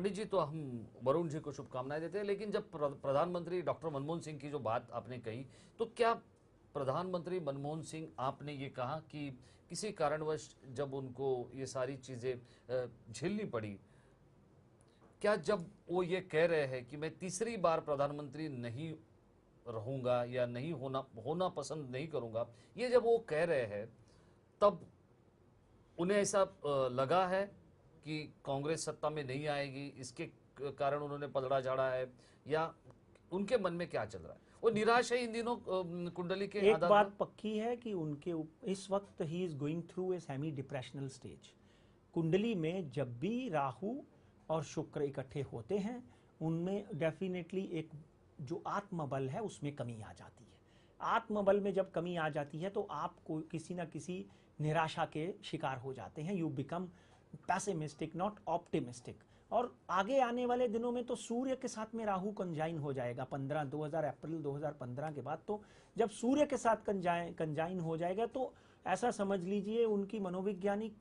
पंडित जी, तो हम वरुण जी को शुभकामनाएं देते हैं, लेकिन जब प्रधानमंत्री डॉक्टर मनमोहन सिंह की जो बात आपने कही, तो क्या प्रधानमंत्री मनमोहन सिंह, आपने ये कहा कि किसी कारणवश जब उनको ये सारी चीजें झेलनी पड़ी, क्या जब वो ये कह रहे हैं कि मैं तीसरी बार प्रधानमंत्री नहीं रहूंगा या नहीं होना पसंद नहीं करूंगा, ये जब वो कह रहे हैं, तब उन्हें ऐसा लगा है कि कांग्रेस सत्ता में नहीं आएगी, इसके कारण उन्होंने पलड़ा झाड़ा है, या उनके मन में क्या चल रहा है? वो निराश है इन दिनों कुंडली के एक आधार बात पर? पक्की है कि इस वक्त he is going through a semi depressional stage. कुंडली में जब भी राहु और शुक्र इकट्ठे होते हैं, उनमें डेफिनेटली एक जो आत्मबल है उसमें कमी आ जाती है। आत्मबल में जब कमी आ जाती है तो आप किसी ना किसी निराशा के शिकार हो जाते हैं। You become pessimistic, not optimistic. और आगे आने वाले दिनों में तो सूर्य के साथ में राहु कंजाइन हो जाएगा 15 अप्रैल 2015 के बाद। तो जब सूर्य के साथ कंजाइन हो जाएगा तो ऐसा समझ लीजिए उनकी मनोवैज्ञानिक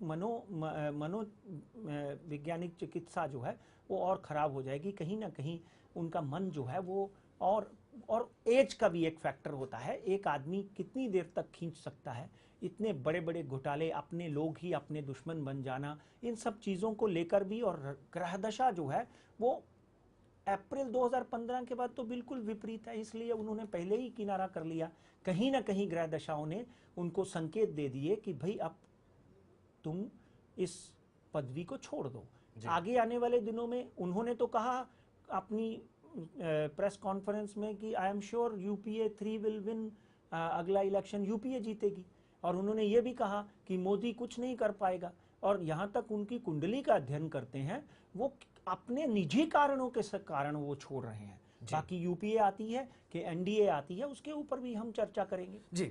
चिकित्सा जो है वो और खराब हो जाएगी। कहीं ना कहीं उनका मन जो है वो और एज का भी एक फैक्टर होता है। एक आदमी कितनी देर तक खींच सकता है इतने बड़े बड़े घोटाले, अपने लोग ही अपने दुश्मन बन जाना, इन सब चीज़ों को लेकर भी। और ग्रह दशा जो है वो अप्रैल 2015 के बाद तो बिल्कुल विपरीत है, इसलिए उन्होंने पहले ही किनारा कर लिया। कहीं ना कहीं ग्रह दशाओं ने उनको संकेत दे दिए कि भाई अब तुम इस पदवी को छोड़ दो। आगे आने वाले दिनों में उन्होंने तो कहा अपनी प्रेस कॉन्फ्रेंस में कि I am sure UPA 3 will win, अगला इलेक्शन यूपीए जीतेगी। और उन्होंने ये भी कहा कि मोदी कुछ नहीं कर पाएगा। और यहाँ तक उनकी कुंडली का अध्ययन करते हैं, वो अपने निजी कारणों के कारण वो छोड़ रहे हैं। बाकी यूपीए आती है कि एनडीए आती है, उसके ऊपर भी हम चर्चा करेंगे। जी।